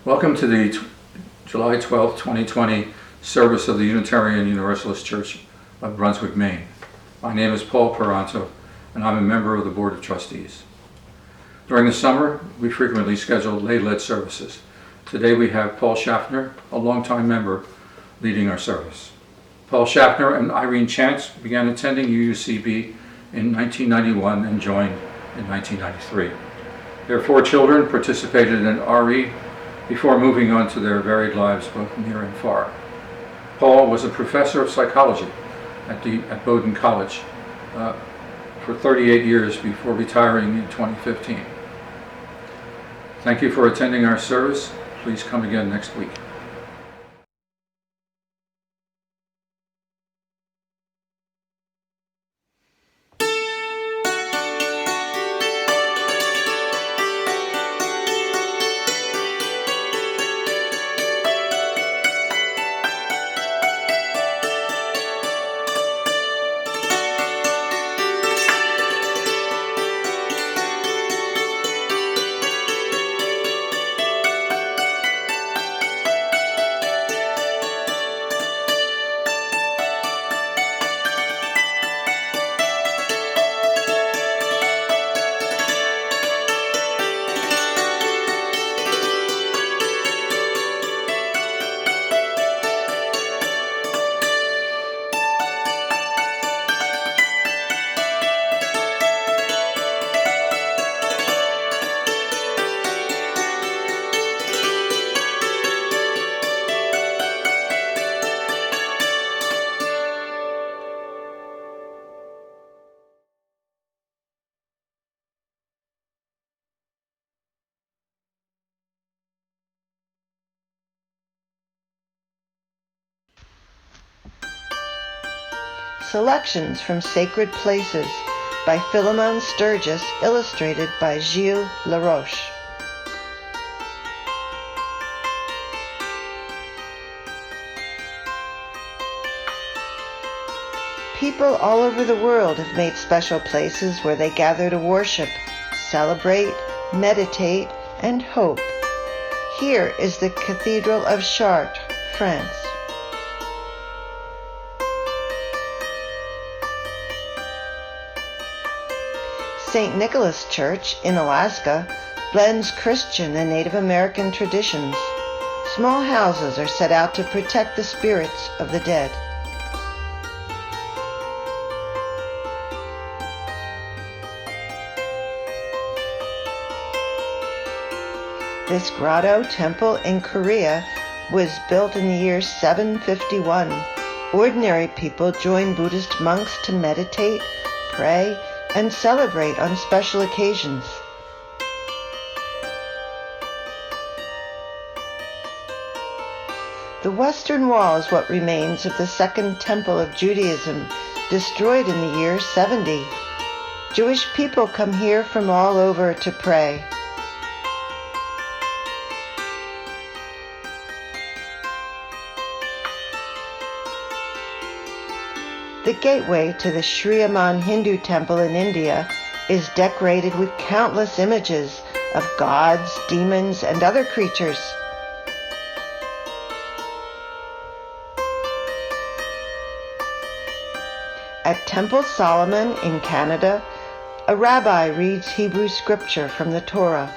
Welcome to the July 12, 2020 service of the Unitarian Universalist Church of Brunswick, Maine. My name is Paul Peranteau, and I'm a member of the Board of Trustees. During the summer, we frequently schedule lay-led services. Today we have Paul Schaffner, a longtime member, leading our service. Paul Schaffner and Irene Chance began attending UUCB in 1991 and joined in 1993. Their 4 children participated in RE before moving on to their varied lives both near and far. Paul was a professor of psychology at Bowdoin College for 38 years before retiring in 2015. Thank you for attending our service. Please come again next week. Selections from Sacred Places by Philemon Sturgis, illustrated by Gilles Laroche. People all over the world have made special places where they gather to worship, celebrate, meditate, and hope. Here is the Cathedral of Chartres, France. St. Nicholas Church in Alaska blends Christian and Native American traditions. Small houses are set out to protect the spirits of the dead. This grotto temple in Korea was built in the year 751. Ordinary people join Buddhist monks to meditate, pray, and celebrate on special occasions. The western wall is what remains of the Second Temple of Judaism, destroyed in the year 70. Jewish people come here from all over to pray. The gateway to the Sri Aman Hindu temple in India is decorated with countless images of gods, demons, and other creatures. At Temple Solomon in Canada, a rabbi reads Hebrew scripture from the Torah.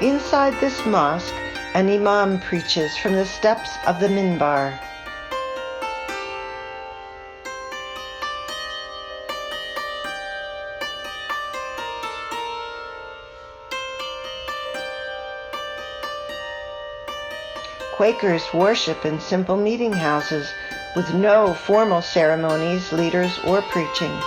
Inside this mosque, an imam preaches from the steps of the minbar. Quakers worship in simple meeting houses with no formal ceremonies, leaders, or preaching.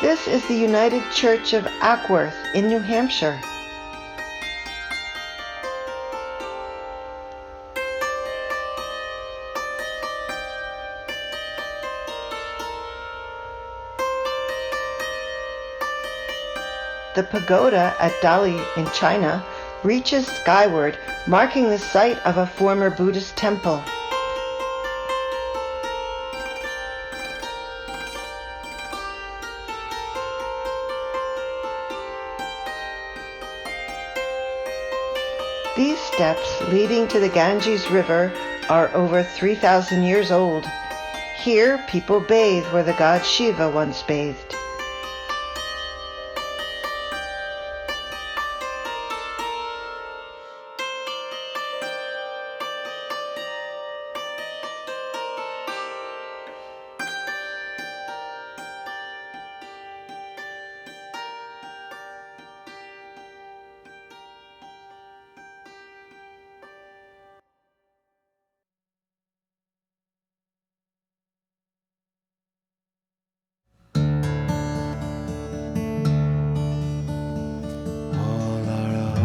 This is the United Church of Ackworth in New Hampshire. The pagoda at Dali in China reaches skyward, marking the site of a former Buddhist temple. These steps leading to the Ganges River are over 3,000 years old. Here, people bathe where the god Shiva once bathed.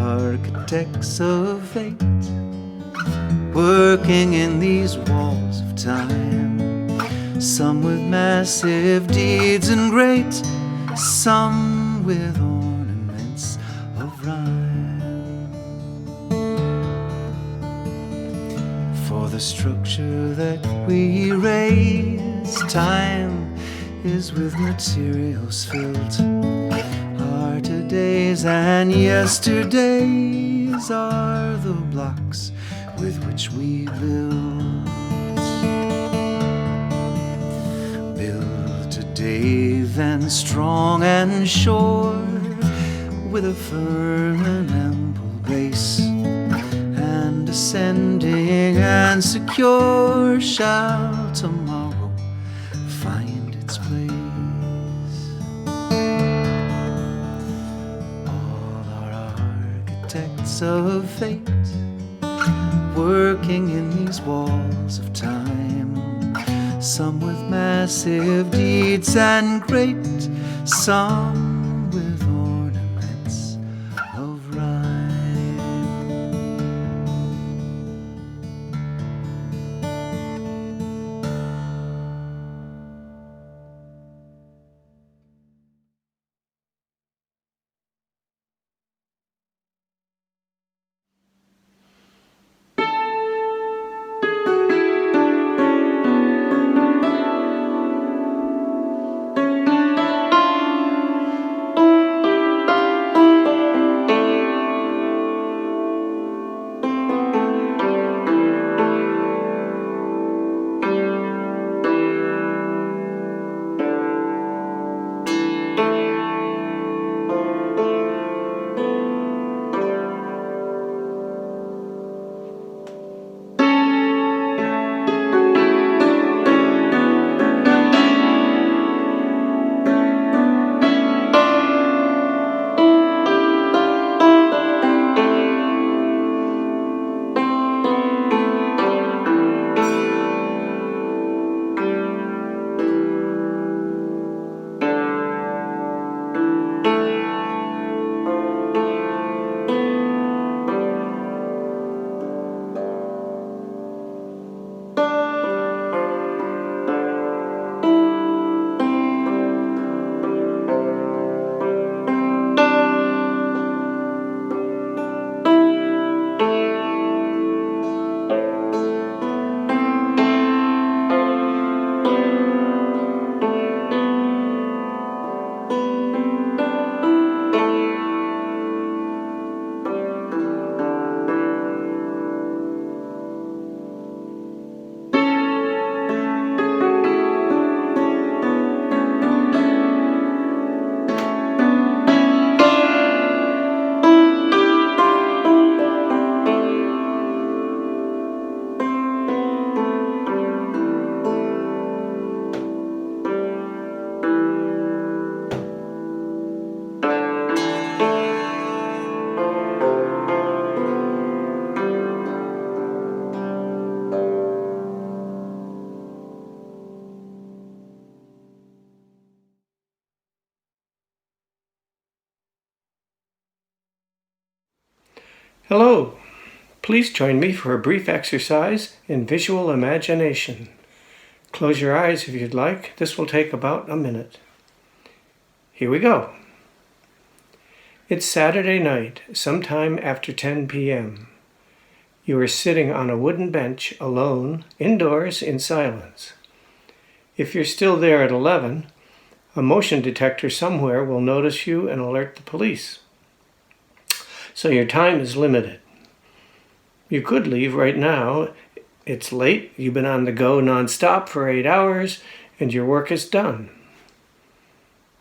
Architects of fate, working in these walls of time, some with massive deeds and great, some with ornaments of rhyme. For the structure that we raise, time is with materials filled. Our todays and yesterdays are the blocks with which we build. Build today then strong and sure, with a firm and ample base, and ascending and secure shall tomorrow find its place. Architects of fate, working in these walls of time, some with massive deeds and great, some with ornaments of rhyme. Hello, please join me for a brief exercise in visual imagination. Close your eyes if you'd like. This will take about a minute. Here we go. It's Saturday night, sometime after 10 p.m. You are sitting on a wooden bench alone, indoors, in silence. If you're still there at 11, a motion detector somewhere will notice you and alert the police. So your time is limited. You could leave right now. It's late, you've been on the go nonstop for 8 hours, and your work is done.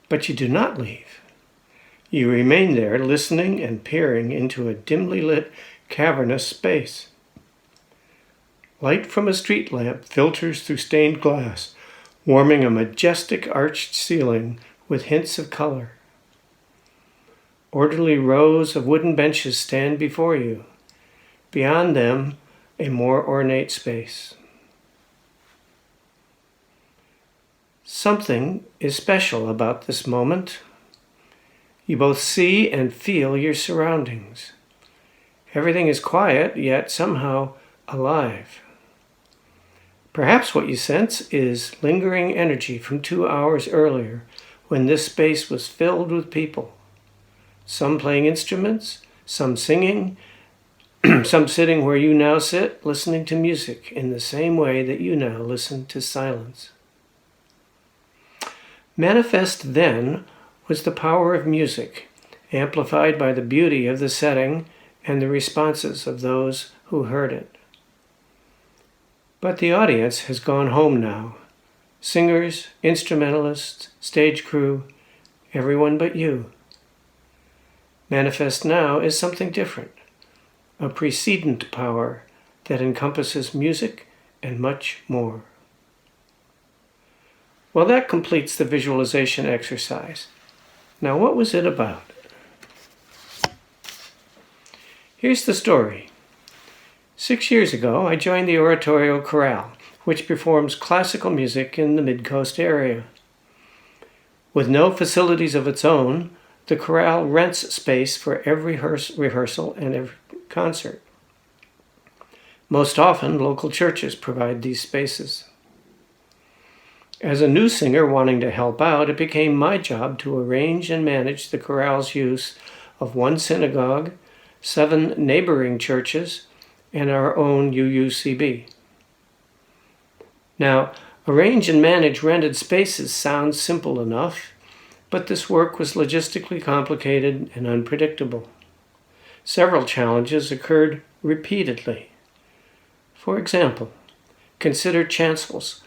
But you do not leave. You remain there, listening and peering into a dimly lit, cavernous space. Light from a street lamp filters through stained glass, warming a majestic arched ceiling with hints of color. Orderly rows of wooden benches stand before you. Beyond them, a more ornate space. Something is special about this moment. You both see and feel your surroundings. Everything is quiet, yet somehow alive. Perhaps what you sense is lingering energy from 2 hours earlier, when this space was filled with people. Some playing instruments, some singing, some sitting where you now sit, listening to music in the same way that you now listen to silence. Manifest then was the power of music, amplified by the beauty of the setting and the responses of those who heard it. But the audience has gone home now. Singers, instrumentalists, stage crew, everyone but you. Manifest now is something different, a precedent power that encompasses music and much more. Well, that completes the visualization exercise. Now, what was it about? Here's the story. 6 years ago, I joined the Oratorio Chorale, which performs classical music in the Mid-Coast area. With no facilities of its own, the chorale rents space for every rehearsal and every concert. Most often, local churches provide these spaces. As a new singer wanting to help out, it became my job to arrange and manage the chorale's use of one synagogue, 7 neighboring churches, and our own UUCB. Now, arrange and manage rented spaces sounds simple enough, but this work was logistically complicated and unpredictable. Several challenges occurred repeatedly. For example, consider chancels.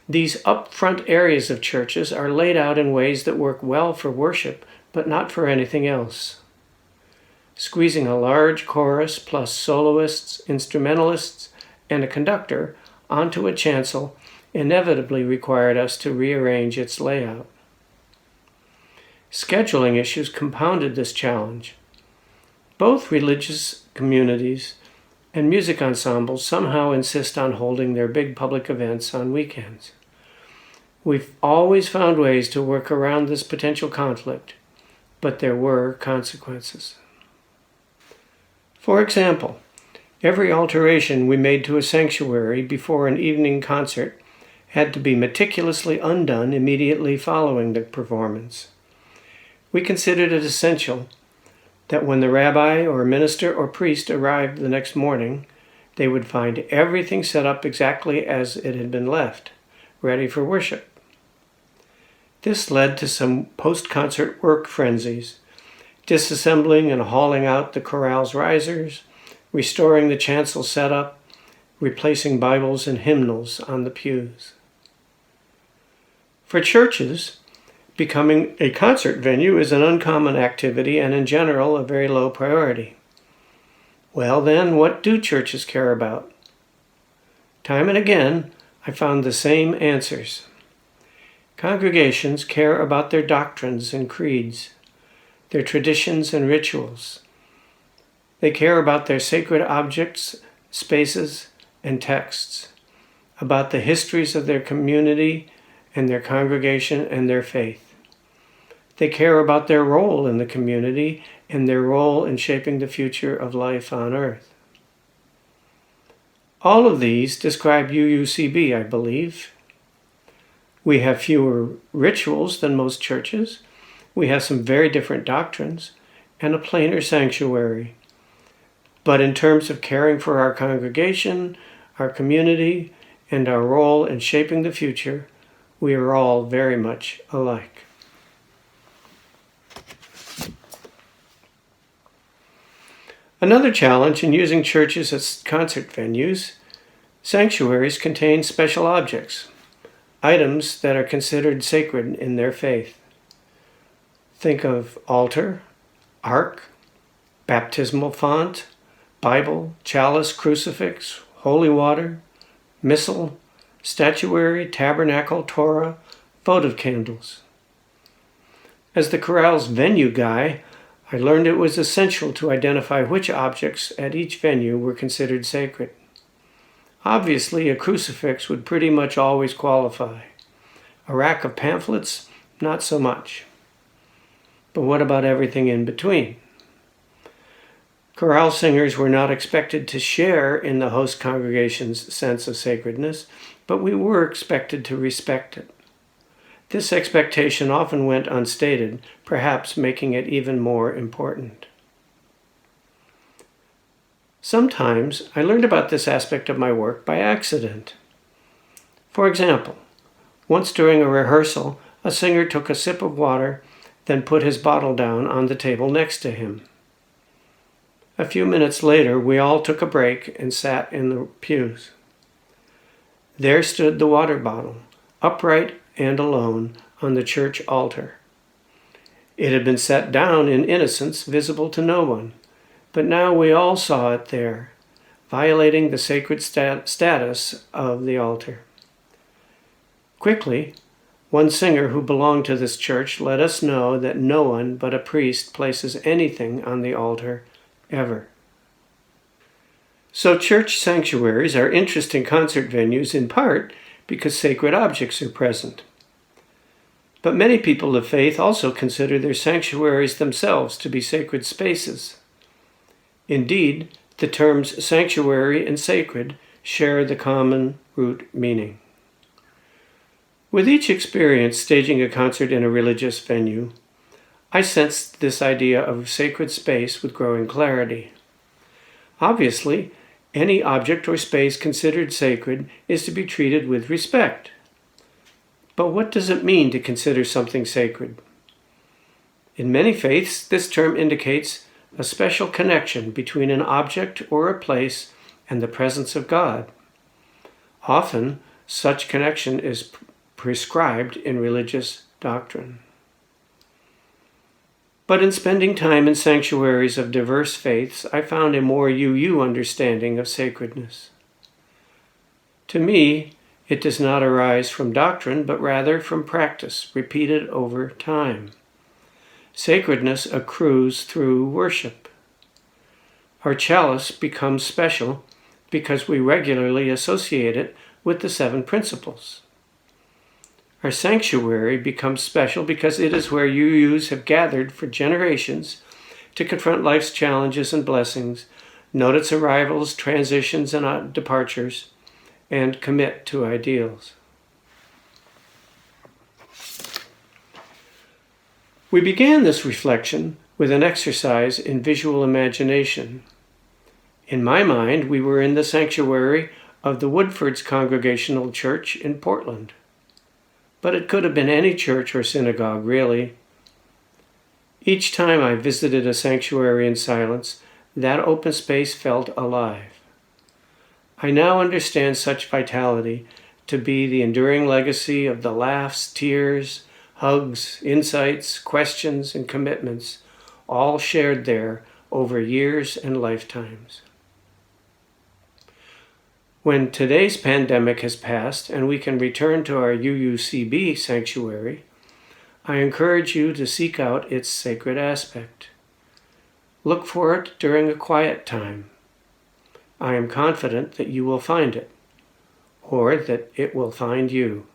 These upfront areas of churches are laid out in ways that work well for worship, but not for anything else. Squeezing a large chorus plus soloists, instrumentalists, and a conductor onto a chancel inevitably required us to rearrange its layout. Scheduling issues compounded this challenge. Both religious communities and music ensembles somehow insist on holding their big public events on weekends. We've always found ways to work around this potential conflict, but there were consequences. For example, every alteration we made to a sanctuary before an evening concert had to be meticulously undone immediately following the performance. We considered it essential that when the rabbi or minister or priest arrived the next morning, they would find everything set up exactly as it had been left, ready for worship. This led to some post-concert work frenzies, disassembling and hauling out the chorale's risers, restoring the chancel setup, replacing Bibles and hymnals on the pews. For churches, becoming a concert venue is an uncommon activity and in general a very low priority. Well then, what do churches care about? Time and again, I found the same answers. Congregations care about their doctrines and creeds, their traditions and rituals. They care about their sacred objects, spaces, and texts, about the histories of their community and their congregation and their faith. They care about their role in the community and their role in shaping the future of life on earth. All of these describe UUCB, I believe. We have fewer rituals than most churches. We have some very different doctrines, and a plainer sanctuary. But in terms of caring for our congregation, our community, and our role in shaping the future, we are all very much alike. Another challenge in using churches as concert venues, sanctuaries contain special objects, items that are considered sacred in their faith. Think of altar, ark, baptismal font, Bible, chalice, crucifix, holy water, missal, statuary, tabernacle, Torah, votive candles. As the chorale's venue guy, I learned it was essential to identify which objects at each venue were considered sacred. Obviously, a crucifix would pretty much always qualify. A rack of pamphlets, not so much. But what about everything in between? Chorale singers were not expected to share in the host congregation's sense of sacredness, but we were expected to respect it. This expectation often went unstated, perhaps making it even more important. Sometimes I learned about this aspect of my work by accident. For example, once during a rehearsal, a singer took a sip of water, then put his bottle down on the table next to him. A few minutes later, we all took a break and sat in the pews. There stood the water bottle, upright and alone, on the church altar. It had been set down in innocence, visible to no one, but now we all saw it there, violating the sacred status of the altar. Quickly, one singer who belonged to this church let us know that no one but a priest places anything on the altar ever. So church sanctuaries are interesting concert venues in part because sacred objects are present. But many people of faith also consider their sanctuaries themselves to be sacred spaces. Indeed, the terms sanctuary and sacred share the common root meaning. With each experience staging a concert in a religious venue, I sensed this idea of sacred space with growing clarity. Obviously, any object or space considered sacred is to be treated with respect. But what does it mean to consider something sacred? In many faiths, this term indicates a special connection between an object or a place and the presence of God. Often, such connection is prescribed in religious doctrine. But in spending time in sanctuaries of diverse faiths, I found a more UU understanding of sacredness. To me, it does not arise from doctrine, but rather from practice, repeated over time. Sacredness accrues through worship. Our chalice becomes special because we regularly associate it with the 7 principles. Our sanctuary becomes special because it is where UUs have gathered for generations to confront life's challenges and blessings, note its arrivals, transitions, and departures, and commit to ideals. We began this reflection with an exercise in visual imagination. In my mind, we were in the sanctuary of the Woodford's Congregational Church in Portland. But it could have been any church or synagogue, really. Each time I visited a sanctuary in silence, that open space felt alive. I now understand such vitality to be the enduring legacy of the laughs, tears, hugs, insights, questions, and commitments, all shared there over years and lifetimes. When today's pandemic has passed and we can return to our UUCB sanctuary, I encourage you to seek out its sacred aspect. Look for it during a quiet time. I am confident that you will find it, or that it will find you.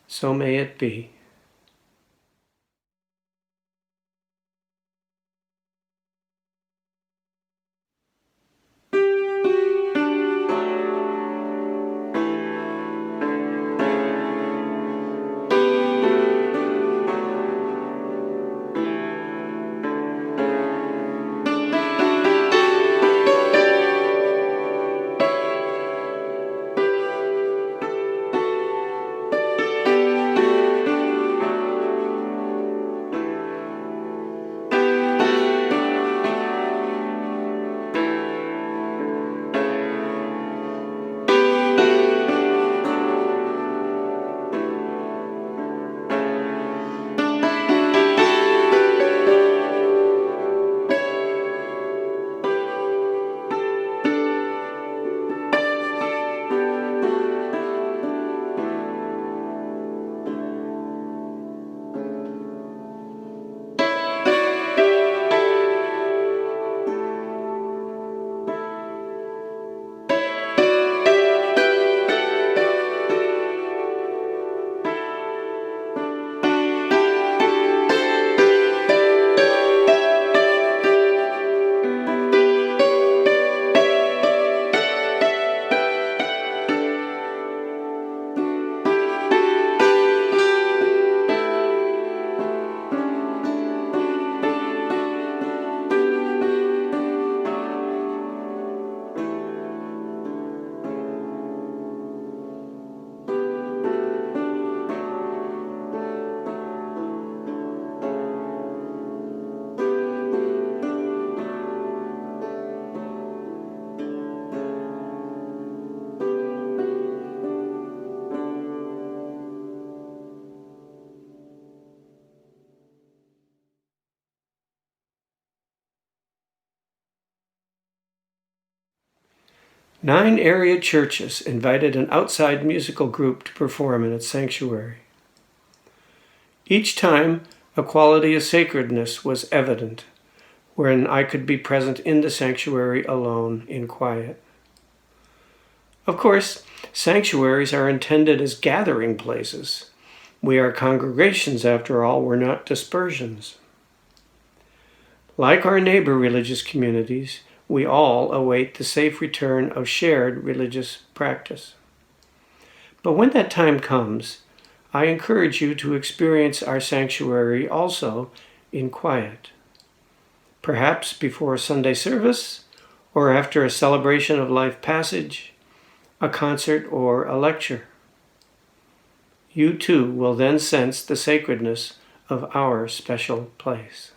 So may it be. 9 area churches invited an outside musical group to perform in its sanctuary. Each time, a quality of sacredness was evident, wherein I could be present in the sanctuary alone in quiet. Of course, sanctuaries are intended as gathering places. We are congregations, after all, we're not dispersions. Like our neighbor religious communities, we all await the safe return of shared religious practice. But when that time comes, I encourage you to experience our sanctuary also in quiet. Perhaps before a Sunday service, or after a celebration of life passage, a concert, or a lecture. You too will then sense the sacredness of our special place.